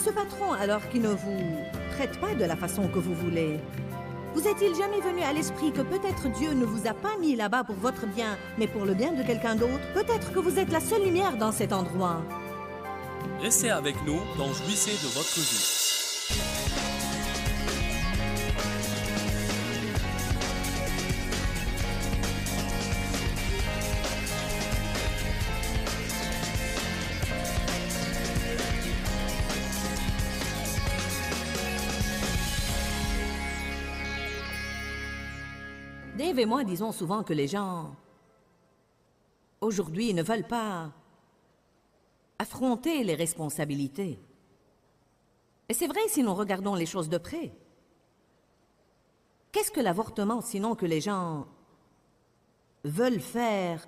ce patron alors qui ne vous traite pas de la façon que vous voulez? Vous est-il jamais venu à l'esprit que peut-être Dieu ne vous a pas mis là-bas pour votre bien, mais pour le bien de quelqu'un d'autre? Peut-être que vous êtes la seule lumière dans cet endroit. Restez avec nous dans Jouissez de votre vie. Dave et moi disons souvent que les gens, aujourd'hui, ne veulent pas affronter les responsabilités. Et c'est vrai si nous regardons les choses de près. Qu'est-ce que l'avortement sinon que les gens veulent faire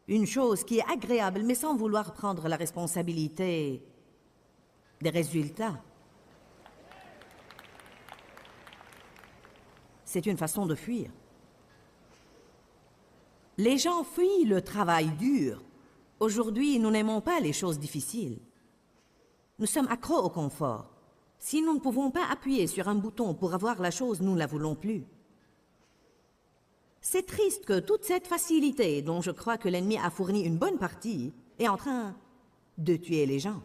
une chose qui est agréable, mais sans vouloir prendre la responsabilité des résultats? C'est une façon de fuir. Les gens fuient le travail dur. Aujourd'hui, nous n'aimons pas les choses difficiles. Nous sommes accros au confort. Si nous ne pouvons pas appuyer sur un bouton pour avoir la chose, nous ne la voulons plus. C'est triste que toute cette facilité, dont je crois que l'ennemi a fourni une bonne partie, est en train de tuer les gens.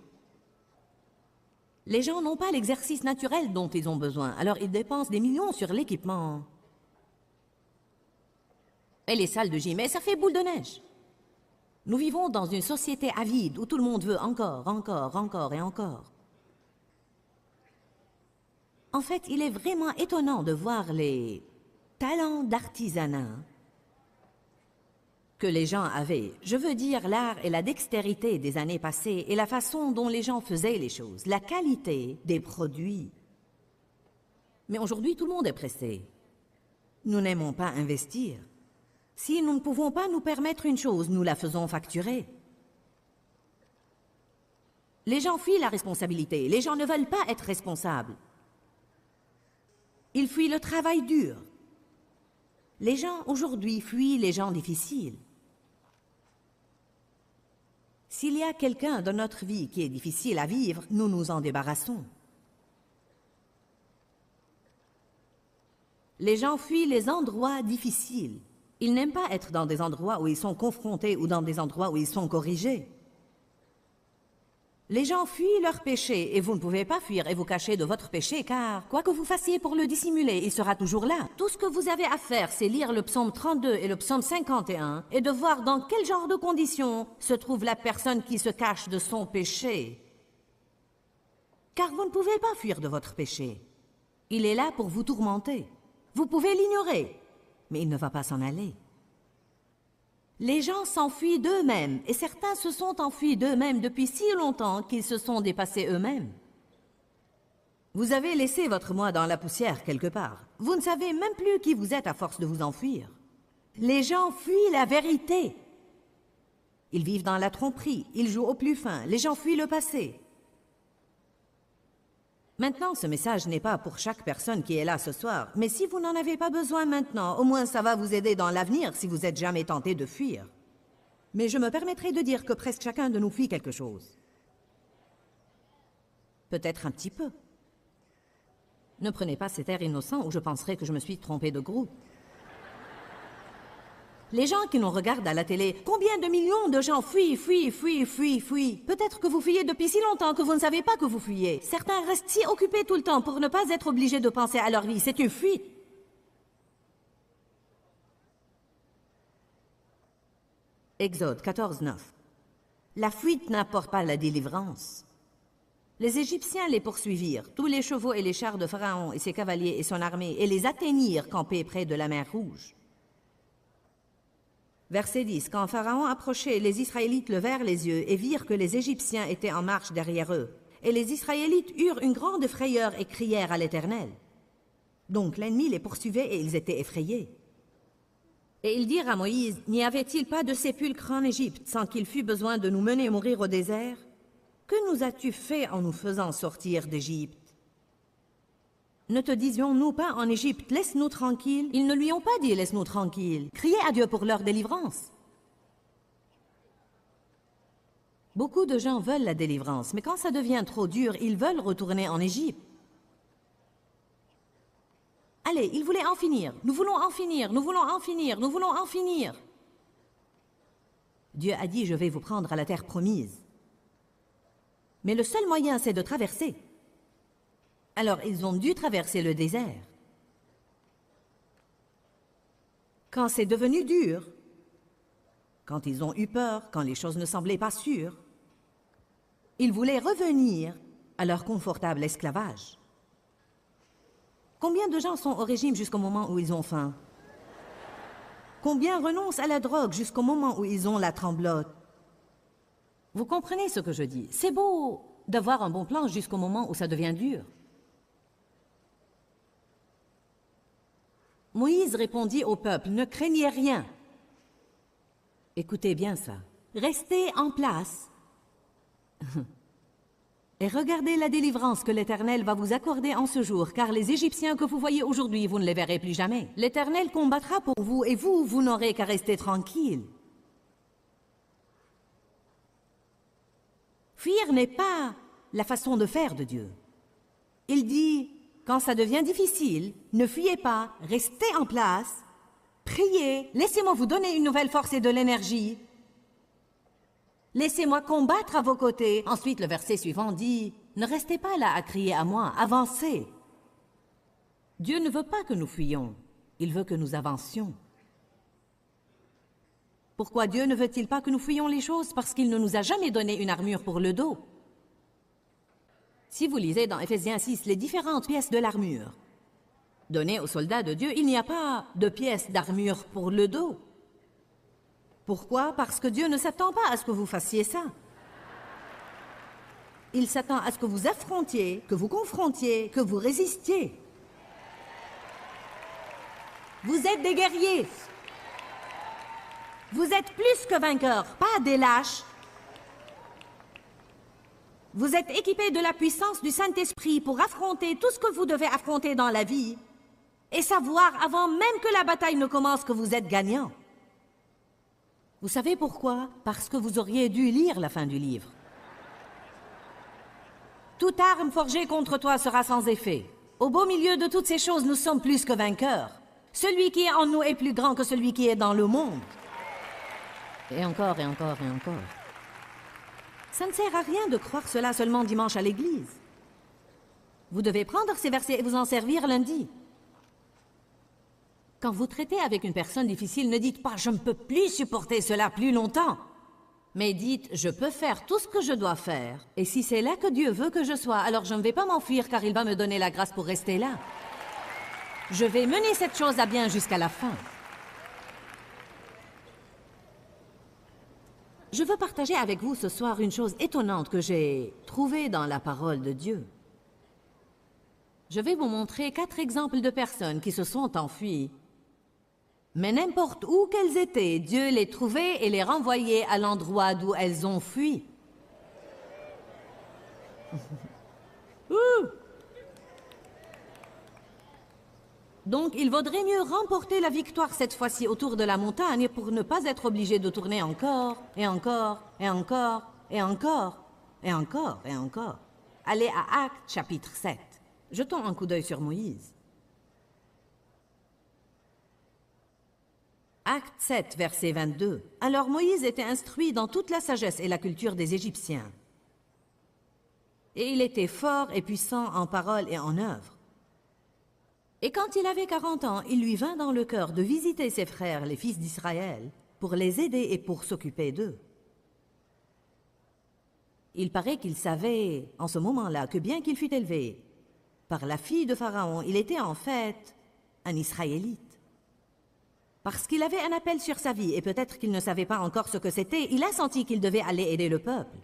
Les gens n'ont pas l'exercice naturel dont ils ont besoin, alors ils dépensent des millions sur l'équipement. Et les salles de gym, et ça fait boule de neige. Nous vivons dans une société avide où tout le monde veut encore, encore, encore et encore. En fait, il est vraiment étonnant de voir les talents d'artisanat que les gens avaient. Je veux dire l'art et la dextérité des années passées et la façon dont les gens faisaient les choses, la qualité des produits. Mais aujourd'hui, tout le monde est pressé. Nous n'aimons pas investir. Si nous ne pouvons pas nous permettre une chose, nous la faisons facturer. Les gens fuient la responsabilité. Les gens ne veulent pas être responsables. Ils fuient le travail dur. Les gens aujourd'hui fuient les gens difficiles. S'il y a quelqu'un dans notre vie qui est difficile à vivre, nous nous en débarrassons. Les gens fuient les endroits difficiles. Ils n'aiment pas être dans des endroits où ils sont confrontés ou dans des endroits où ils sont corrigés. Les gens fuient leurs péchés et vous ne pouvez pas fuir et vous cacher de votre péché car, quoi que vous fassiez pour le dissimuler, il sera toujours là. Tout ce que vous avez à faire, c'est lire le psaume 32 et le psaume 51 et de voir dans quel genre de conditions se trouve la personne qui se cache de son péché. Car vous ne pouvez pas fuir de votre péché. Il est là pour vous tourmenter. Vous pouvez l'ignorer, mais il ne va pas s'en aller. Les gens s'enfuient d'eux-mêmes, et certains se sont enfuis d'eux-mêmes depuis si longtemps qu'ils se sont dépassés eux-mêmes. Vous avez laissé votre moi dans la poussière quelque part. Vous ne savez même plus qui vous êtes à force de vous enfuir. Les gens fuient la vérité. Ils vivent dans la tromperie, ils jouent au plus fin, les gens fuient le passé. Maintenant, ce message n'est pas pour chaque personne qui est là ce soir, mais si vous n'en avez pas besoin maintenant, au moins ça va vous aider dans l'avenir si vous êtes jamais tenté de fuir. Mais je me permettrai de dire que presque chacun de nous fuit quelque chose. Peut-être un petit peu. Ne prenez pas cet air innocent où je penserai que je me suis trompé de groupe. Les gens qui nous regardent à la télé, combien de millions de gens fuient, fuient, fuient, fuient, fuient. Peut-être que vous fuyez depuis si longtemps que vous ne savez pas que vous fuyez. Certains restent si occupés tout le temps pour ne pas être obligés de penser à leur vie. C'est une fuite. Exode 14, 9. La fuite n'apporte pas la délivrance. Les Égyptiens les poursuivirent, tous les chevaux et les chars de Pharaon et ses cavaliers et son armée, et les atteignirent campés près de la mer Rouge. Verset 10. Quand Pharaon approchait, les Israélites levèrent les yeux et virent que les Égyptiens étaient en marche derrière eux. Et les Israélites eurent une grande frayeur et crièrent à l'Éternel. Donc l'ennemi les poursuivait et ils étaient effrayés. Et ils dirent à Moïse, « N'y avait-il pas de sépulcre en Égypte sans qu'il fût besoin de nous mener mourir au désert? Que nous as-tu fait en nous faisant sortir d'Égypte? Ne te disions-nous pas en Égypte, laisse-nous tranquilles? Ils ne lui ont pas dit, laisse-nous tranquilles. Criez à Dieu pour leur délivrance. Beaucoup de gens veulent la délivrance, mais quand ça devient trop dur, ils veulent retourner en Égypte. Allez, ils voulaient en finir. Nous voulons en finir, nous voulons en finir, nous voulons en finir. Dieu a dit, je vais vous prendre à la terre promise. Mais le seul moyen, c'est de traverser. Alors, ils ont dû traverser le désert. Quand c'est devenu dur, quand ils ont eu peur, quand les choses ne semblaient pas sûres, ils voulaient revenir à leur confortable esclavage. Combien de gens sont au régime jusqu'au moment où ils ont faim? Combien renoncent à la drogue jusqu'au moment où ils ont la tremblote? Vous comprenez ce que je dis? C'est beau d'avoir un bon plan jusqu'au moment où ça devient dur. Moïse répondit au peuple, ne craignez rien. Écoutez bien ça. Restez en place et regardez la délivrance que l'Éternel va vous accorder en ce jour, car les Égyptiens que vous voyez aujourd'hui, vous ne les verrez plus jamais. L'Éternel combattra pour vous, et vous n'aurez qu'à rester tranquille. Fuir n'est pas la façon de faire de Dieu. Il dit, quand ça devient difficile, ne fuyez pas, restez en place, priez, laissez-moi vous donner une nouvelle force et de l'énergie. Laissez-moi combattre à vos côtés. Ensuite, le verset suivant dit, ne restez pas là à crier à moi, avancez. Dieu ne veut pas que nous fuyions, il veut que nous avancions. Pourquoi Dieu ne veut-il pas que nous fuyions les choses? Parce qu'il ne nous a jamais donné une armure pour le dos. Si vous lisez dans Éphésiens 6 les différentes pièces de l'armure données aux soldats de Dieu, il n'y a pas de pièces d'armure pour le dos. Pourquoi? Parce que Dieu ne s'attend pas à ce que vous fassiez ça. Il s'attend à ce que vous affrontiez, que vous confrontiez, que vous résistiez. Vous êtes des guerriers. Vous êtes plus que vainqueurs, pas des lâches. Vous êtes équipés de la puissance du Saint-Esprit pour affronter tout ce que vous devez affronter dans la vie et savoir avant même que la bataille ne commence que vous êtes gagnants. Vous savez pourquoi? Parce que vous auriez dû lire la fin du livre. Toute arme forgée contre toi sera sans effet. Au beau milieu de toutes ces choses, nous sommes plus que vainqueurs. Celui qui est en nous est plus grand que celui qui est dans le monde. Et encore, et encore, et encore. Ça ne sert à rien de croire cela seulement dimanche à l'église. Vous devez prendre ces versets et vous en servir lundi. Quand vous traitez avec une personne difficile, ne dites pas « je ne peux plus supporter cela plus longtemps ». Mais dites « je peux faire tout ce que je dois faire. Et si c'est là que Dieu veut que je sois, alors je ne vais pas m'enfuir car il va me donner la grâce pour rester là. Je vais mener cette chose à bien jusqu'à la fin. » Je veux partager avec vous ce soir une chose étonnante que j'ai trouvée dans la parole de Dieu. Je vais vous montrer 4 exemples de personnes qui se sont enfuies. Mais n'importe où qu'elles étaient, Dieu les trouvait et les renvoyait à l'endroit d'où elles ont fui. Donc, il vaudrait mieux remporter la victoire cette fois-ci autour de la montagne pour ne pas être obligé de tourner encore, et encore, et encore, et encore, et encore, et encore. Allez à Actes, chapitre 7. Jetons un coup d'œil sur Moïse. Acte 7, verset 22. Alors Moïse était instruit dans toute la sagesse et la culture des Égyptiens. Et il était fort et puissant en parole et en œuvre. Et quand il avait 40 ans, il lui vint dans le cœur de visiter ses frères, les fils d'Israël, pour les aider et pour s'occuper d'eux. Il paraît qu'il savait, en ce moment-là, que bien qu'il fût élevé par la fille de Pharaon, il était en fait un Israélite. Parce qu'il avait un appel sur sa vie, et peut-être qu'il ne savait pas encore ce que c'était, il a senti qu'il devait aller aider le peuple.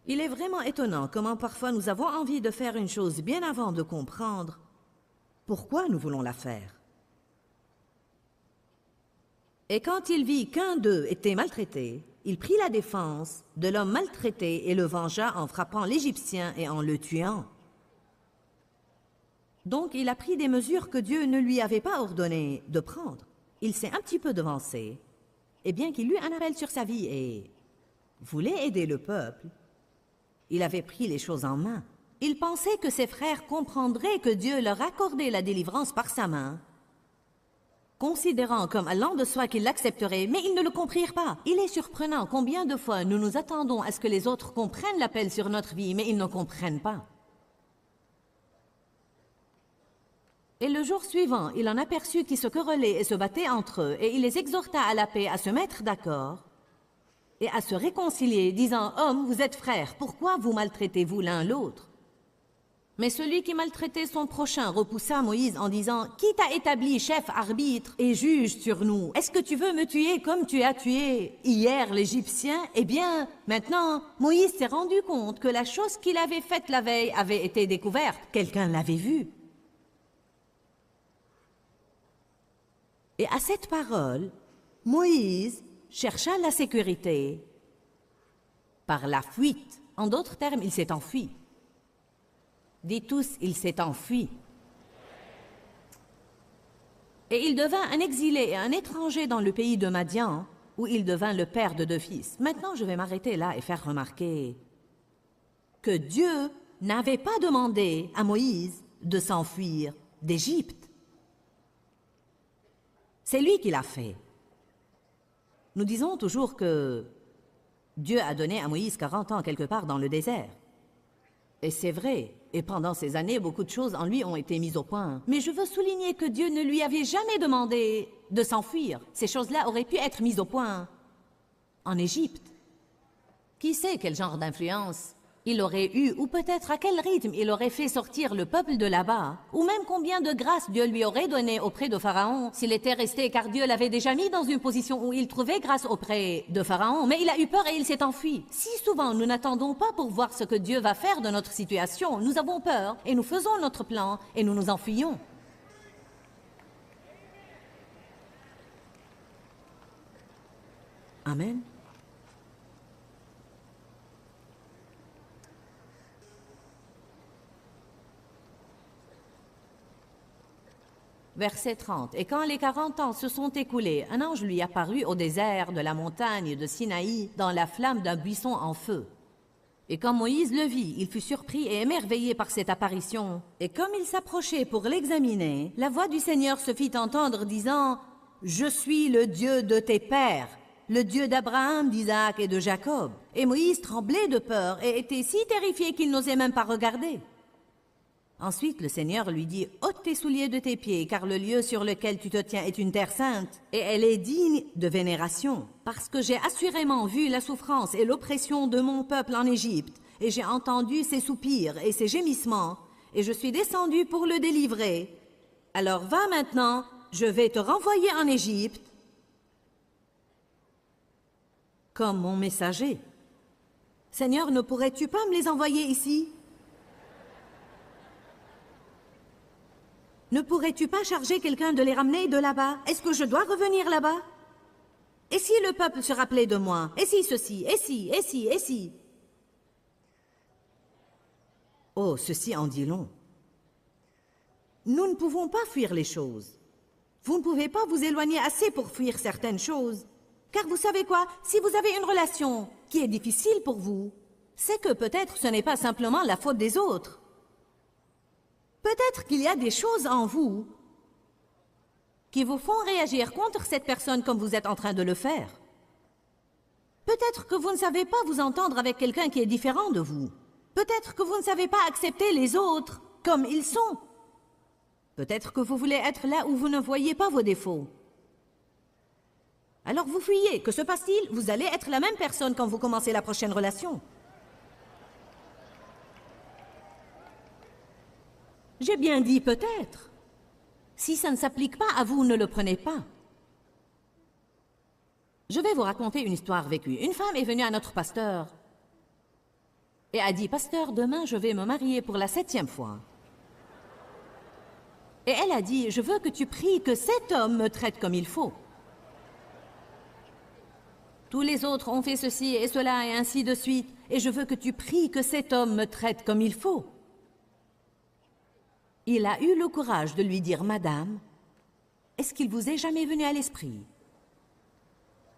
Il est vraiment étonnant comment parfois nous avons envie de faire une chose bien avant de comprendre pourquoi nous voulons la faire. Et quand il vit qu'un d'eux était maltraité, il prit la défense de l'homme maltraité et le vengea en frappant l'Égyptien et en le tuant. Donc il a pris des mesures que Dieu ne lui avait pas ordonné de prendre. Il s'est un petit peu devancé, et bien qu'il eut un appel sur sa vie et voulait aider le peuple. Il avait pris les choses en main. Il pensait que ses frères comprendraient que Dieu leur accordait la délivrance par sa main, considérant comme allant de soi qu'ils l'accepteraient, mais ils ne le comprirent pas. Il est surprenant combien de fois nous nous attendons à ce que les autres comprennent l'appel sur notre vie, mais ils ne comprennent pas. Et le jour suivant, il en aperçut qui se querellaient et se battaient entre eux, et il les exhorta à la paix, à se mettre d'accord et à se réconcilier, disant « Hommes, vous êtes frères, pourquoi vous maltraitez-vous l'un l'autre » Mais celui qui maltraitait son prochain repoussa Moïse en disant « Qui t'a établi chef, arbitre et juge sur nous? Est-ce que tu veux me tuer comme tu as tué hier l'Égyptien? Eh bien, maintenant, Moïse s'est rendu compte que la chose qu'il avait faite la veille avait été découverte. Quelqu'un l'avait vue. Et à cette parole, Moïse chercha la sécurité par la fuite. En d'autres termes, il s'est enfui. Dites tous, il s'est enfui. Et il devint un exilé et un étranger dans le pays de Madian, où il devint le père de 2 fils. Maintenant, je vais m'arrêter là et faire remarquer que Dieu n'avait pas demandé à Moïse de s'enfuir d'Égypte. C'est lui qui l'a fait. Nous disons toujours que Dieu a donné à Moïse 40 ans quelque part dans le désert. Et c'est vrai, et pendant ces années, beaucoup de choses en lui ont été mises au point. Mais je veux souligner que Dieu ne lui avait jamais demandé de s'enfuir. Ces choses-là auraient pu être mises au point en Égypte. Qui sait quel genre d'influence il aurait eu, ou peut-être à quel rythme il aurait fait sortir le peuple de là-bas, ou même combien de grâce Dieu lui aurait donné auprès de Pharaon s'il était resté, car Dieu l'avait déjà mis dans une position où il trouvait grâce auprès de Pharaon, mais il a eu peur et il s'est enfui. Si souvent nous n'attendons pas pour voir ce que Dieu va faire de notre situation, nous avons peur et nous faisons notre plan et nous nous enfuyons. Amen. Verset 30. Et quand les 40 ans se sont écoulés, un ange lui apparut au désert de la montagne de Sinaï dans la flamme d'un buisson en feu. Et quand Moïse le vit, il fut surpris et émerveillé par cette apparition. Et comme il s'approchait pour l'examiner, la voix du Seigneur se fit entendre disant « Je suis le Dieu de tes pères, le Dieu d'Abraham, d'Isaac et de Jacob. » Et Moïse tremblait de peur et était si terrifié qu'il n'osait même pas regarder. Ensuite, le Seigneur lui dit « Ôte tes souliers de tes pieds, car le lieu sur lequel tu te tiens est une terre sainte, et elle est digne de vénération. Parce que j'ai assurément vu la souffrance et l'oppression de mon peuple en Égypte, et j'ai entendu ses soupirs et ses gémissements, et je suis descendu pour le délivrer. Alors va maintenant, je vais te renvoyer en Égypte comme mon messager. Seigneur, ne pourrais-tu pas me les envoyer ici ? Ne pourrais-tu pas charger quelqu'un de les ramener de là-bas? Est-ce que je dois revenir là-bas? Et si le peuple se rappelait de moi? Et si ceci? Et si? Et si? Et si? Oh, ceci en dit long. Nous ne pouvons pas fuir les choses. Vous ne pouvez pas vous éloigner assez pour fuir certaines choses. Car vous savez quoi? Si vous avez une relation qui est difficile pour vous, c'est que peut-être ce n'est pas simplement la faute des autres. Peut-être qu'il y a des choses en vous qui vous font réagir contre cette personne comme vous êtes en train de le faire. Peut-être que vous ne savez pas vous entendre avec quelqu'un qui est différent de vous. Peut-être que vous ne savez pas accepter les autres comme ils sont. Peut-être que vous voulez être là où vous ne voyez pas vos défauts. Alors vous fuyez. Que se passe-t-il? Vous allez être la même personne quand vous commencez la prochaine relation. J'ai bien dit peut-être. Si ça ne s'applique pas à vous, ne le prenez pas. Je vais vous raconter une histoire vécue. Une femme est venue à notre pasteur et a dit « Pasteur, demain je vais me marier pour la 7e fois. » Et elle a dit « Je veux que tu pries que cet homme me traite comme il faut. » Tous les autres ont fait ceci et cela et ainsi de suite, et je veux que tu pries que cet homme me traite comme il faut. Il a eu le courage de lui dire « Madame, est-ce qu'il vous est jamais venu à l'esprit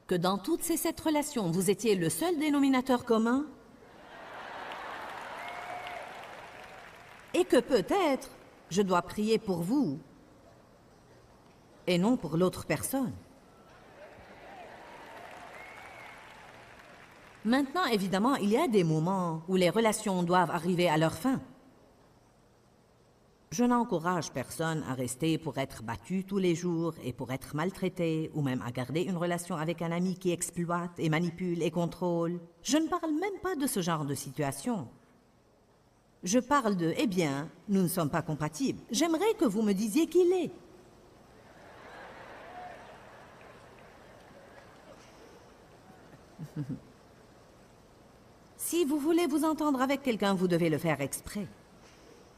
que dans toutes ces 7 relations, vous étiez le seul dénominateur commun? Et que peut-être, je dois prier pour vous et non pour l'autre personne. Maintenant, évidemment, il y a des moments où les relations doivent arriver à leur fin. Je n'encourage personne à rester pour être battu tous les jours et pour être maltraité, ou même à garder une relation avec un ami qui exploite et manipule et contrôle. Je ne parle même pas de ce genre de situation. Je parle de « eh bien, nous ne sommes pas compatibles. J'aimerais que vous me disiez qui l'est. » Si vous voulez vous entendre avec quelqu'un, vous devez le faire exprès.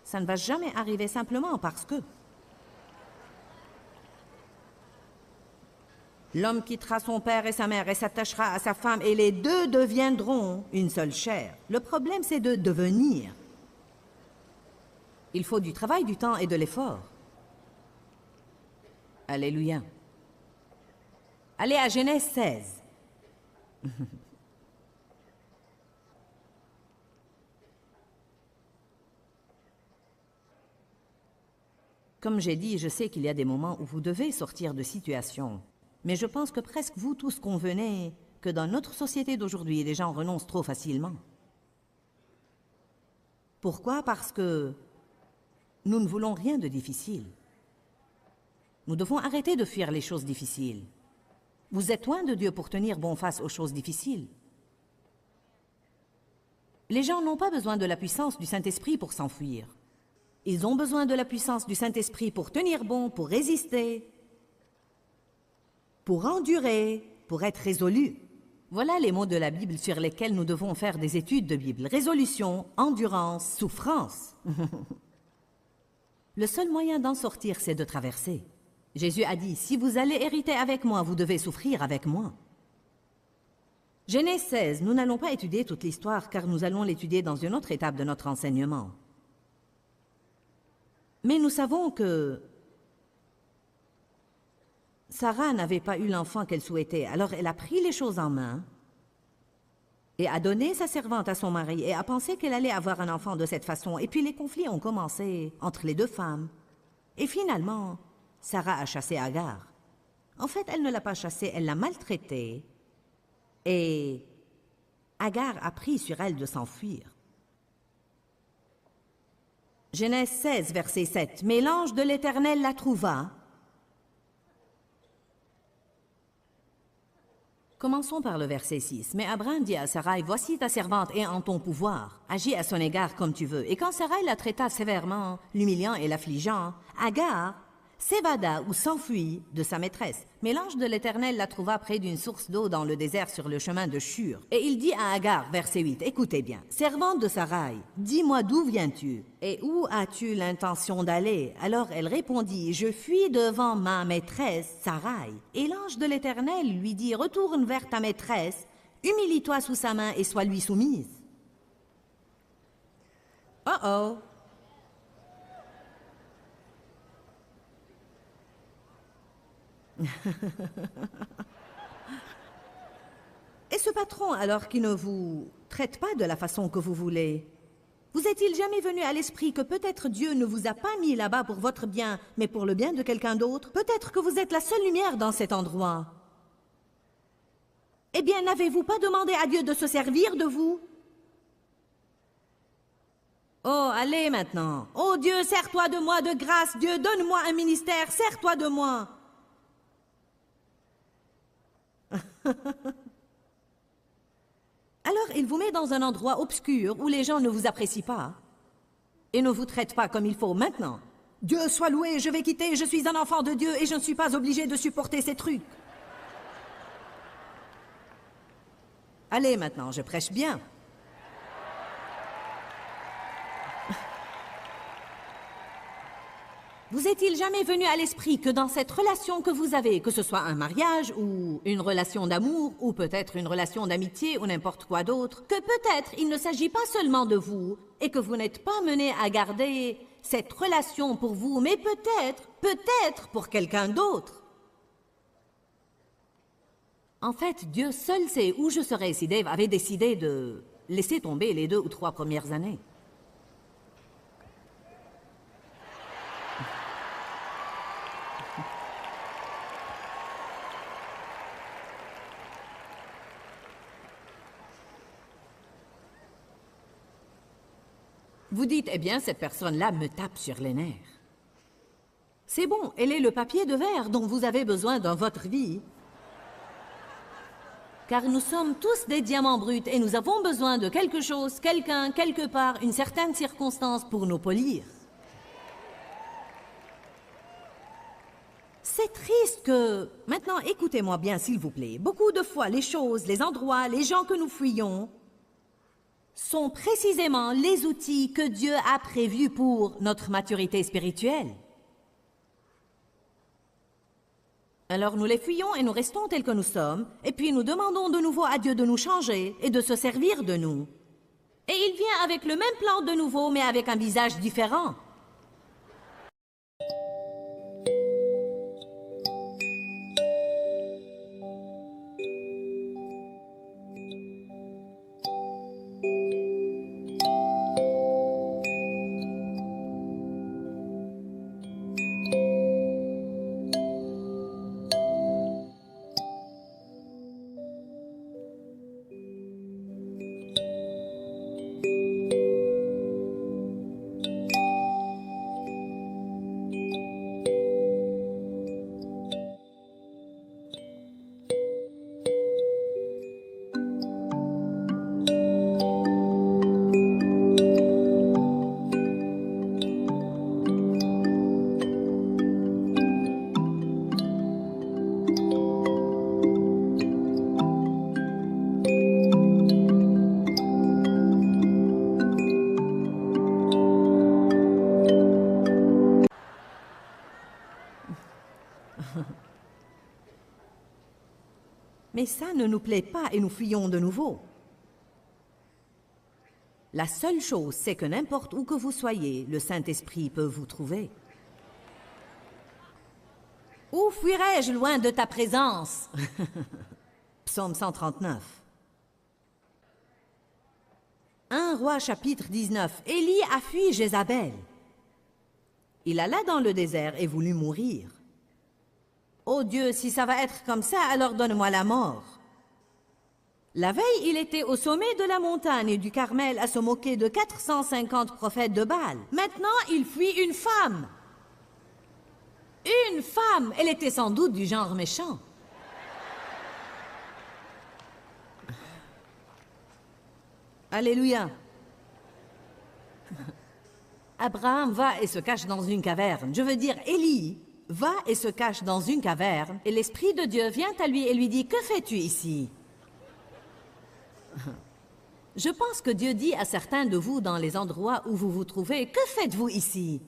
Ça ne va jamais arriver simplement parce que... L'homme quittera son père et sa mère et s'attachera à sa femme et les deux deviendront une seule chair. Le problème, c'est de devenir. Il faut du travail, du temps et de l'effort. Alléluia. Allez à Genèse 16. Comme j'ai dit, je sais qu'il y a des moments où vous devez sortir de situation. Mais je pense que presque vous tous convenez que dans notre société d'aujourd'hui, les gens renoncent trop facilement. Pourquoi? Parce que nous ne voulons rien de difficile. Nous devons arrêter de fuir les choses difficiles. Vous êtes loin de Dieu pour tenir bon face aux choses difficiles. Les gens n'ont pas besoin de la puissance du Saint-Esprit pour s'enfuir. Ils ont besoin de la puissance du Saint-Esprit pour tenir bon, pour résister, pour endurer, pour être résolus. Voilà les mots de la Bible sur lesquels nous devons faire des études de Bible. Résolution, endurance, souffrance. Le seul moyen d'en sortir, c'est de traverser. Jésus a dit, si vous allez hériter avec moi, vous devez souffrir avec moi. Genèse 16, nous n'allons pas étudier toute l'histoire car nous allons l'étudier dans une autre étape de notre enseignement. Mais nous savons que Sarah n'avait pas eu l'enfant qu'elle souhaitait, alors elle a pris les choses en main et a donné sa servante à son mari et a pensé qu'elle allait avoir un enfant de cette façon. Et puis les conflits ont commencé entre les deux femmes. Et finalement, Sarah a chassé Agar. En fait, elle ne l'a pas chassée, elle l'a maltraitée. Et Agar a pris sur elle de s'enfuir. Genèse 16, verset 7. Mais l'ange de l'Éternel la trouva. Commençons par le verset 6. Mais Abraham dit à Sarai, voici ta servante est en ton pouvoir. Agis à son égard comme tu veux. Et quand Sarai la traita sévèrement, l'humiliant et l'affligeant, Agar s'évada ou s'enfuit de sa maîtresse. Mais l'ange de l'Éternel la trouva près d'une source d'eau dans le désert sur le chemin de Shur. Et il dit à Agar, verset 8, écoutez bien, servante de Sarai, dis-moi d'où viens-tu et où as-tu l'intention d'aller? Alors elle répondit, je fuis devant ma maîtresse Sarai. Et l'ange de l'Éternel lui dit, retourne vers ta maîtresse, humilie-toi sous sa main et sois lui soumise. Oh oh! Et ce patron, alors qui ne vous traite pas de la façon que vous voulez, vous est-il jamais venu à l'esprit que peut-être Dieu ne vous a pas mis là-bas pour votre bien, mais pour le bien de quelqu'un d'autre? Peut-être que vous êtes la seule lumière dans cet endroit. Eh bien, n'avez-vous pas demandé à Dieu de se servir de vous? Oh, allez maintenant. Oh Dieu, sers-toi de moi de grâce. Dieu, donne-moi un ministère, sers-toi de moi. Alors, il vous met dans un endroit obscur où les gens ne vous apprécient pas et ne vous traitent pas comme il faut. Maintenant, Dieu soit loué, je vais quitter, je suis un enfant de Dieu et je ne suis pas obligé de supporter ces trucs. Allez maintenant, je prêche bien. Vous est-il jamais venu à l'esprit que dans cette relation que vous avez, que ce soit un mariage ou une relation d'amour ou peut-être une relation d'amitié ou n'importe quoi d'autre, que peut-être il ne s'agit pas seulement de vous et que vous n'êtes pas mené à garder cette relation pour vous, mais peut-être pour quelqu'un d'autre? En fait, Dieu seul sait où je serais si Dave avait décidé de laisser tomber les 2 ou 3 premières années. Vous dites, eh bien, cette personne-là me tape sur les nerfs. C'est bon, elle est le papier de verre dont vous avez besoin dans votre vie. Car nous sommes tous des diamants bruts et nous avons besoin de quelque chose, quelqu'un, quelque part, une certaine circonstance pour nous polir. C'est triste que... Maintenant, écoutez-moi bien, s'il vous plaît. Beaucoup de fois, les choses, les endroits, les gens que nous fuyons sont précisément les outils que Dieu a prévus pour notre maturité spirituelle. Alors nous les fuyons et nous restons tels que nous sommes, et puis nous demandons de nouveau à Dieu de nous changer et de se servir de nous. Et il vient avec le même plan de nouveau, mais avec un visage différent. Mais ça ne nous plaît pas et nous fuyons de nouveau. La seule chose, c'est que n'importe où que vous soyez, le Saint-Esprit peut vous trouver. Où fuirais-je loin de ta présence? Psaume 139. 1 Roi chapitre 19. Élie a fui Jézabel. Il alla dans le désert et voulut mourir. Oh Dieu, si ça va être comme ça, alors donne-moi la mort. La veille, il était au sommet de la montagne du Carmel à se moquer de 450 prophètes de Baal. Maintenant, il fuit une femme. Une femme! Elle était sans doute du genre méchant. Alléluia. Abraham va et se cache dans une caverne. Je veux dire, Élie va et se cache dans une caverne, et l'Esprit de Dieu vient à lui et lui dit, « Que fais-tu ici ?» Je pense que Dieu dit à certains de vous dans les endroits où vous vous trouvez, « Que faites-vous ici ?»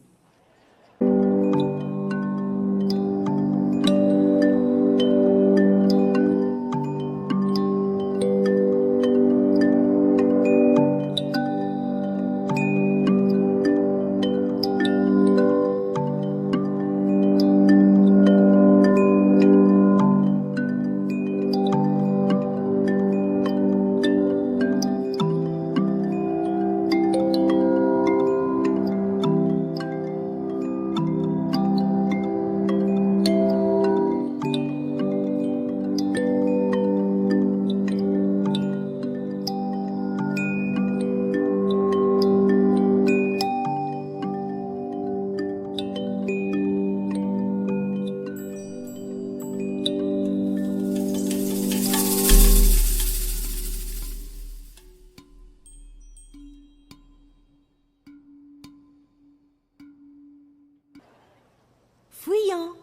Fuyant,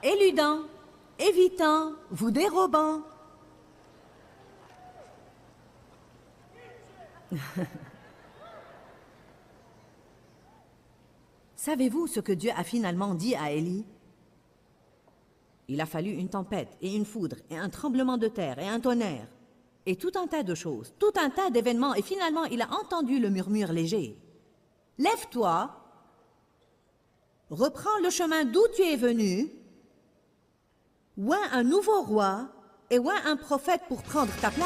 éludant, évitant, vous dérobant. Savez-vous ce que Dieu a finalement dit à Élie? Il a fallu une tempête et une foudre et un tremblement de terre et un tonnerre et tout un tas de choses, tout un tas d'événements, et finalement il a entendu le murmure léger. Lève-toi, reprends le chemin d'où tu es venu Ouin un nouveau roi et ouin un prophète pour prendre ta place.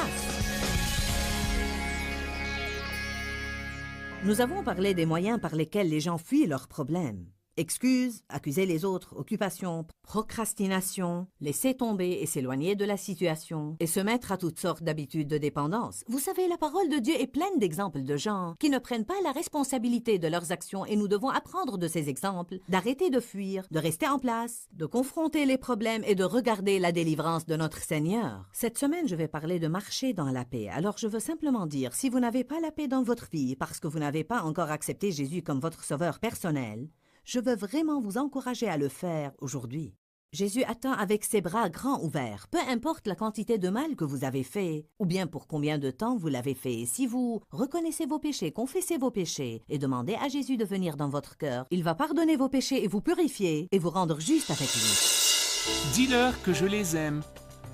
Nous avons parlé des moyens par lesquels les gens fuient leurs problèmes. Excuses, accuser les autres, occupation, procrastination, laisser tomber et s'éloigner de la situation et se mettre à toutes sortes d'habitudes de dépendance. Vous savez, la parole de Dieu est pleine d'exemples de gens qui ne prennent pas la responsabilité de leurs actions et nous devons apprendre de ces exemples, d'arrêter de fuir, de rester en place, de confronter les problèmes et de regarder la délivrance de notre Seigneur. Cette semaine, je vais parler de marcher dans la paix. Alors, je veux simplement dire, si vous n'avez pas la paix dans votre vie parce que vous n'avez pas encore accepté Jésus comme votre sauveur personnel, je veux vraiment vous encourager à le faire aujourd'hui. Jésus attend avec ses bras grands ouverts, peu importe la quantité de mal que vous avez fait, ou bien pour combien de temps vous l'avez fait. Si vous reconnaissez vos péchés, confessez vos péchés et demandez à Jésus de venir dans votre cœur, il va pardonner vos péchés et vous purifier et vous rendre juste avec lui. Dis-leur que je les aime.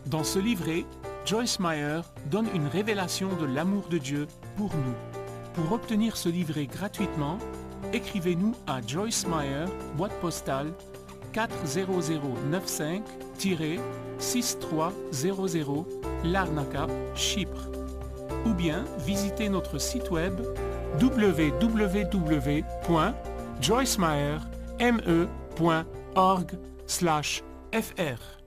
Dans ce livret, Joyce Meyer donne une révélation de l'amour de Dieu pour nous. Pour obtenir ce livret gratuitement, écrivez-nous à Joyce Meyer, boîte postale 40095-6300, Larnaca, Chypre. Ou bien visitez notre site web www.joycemeyer.org/fr.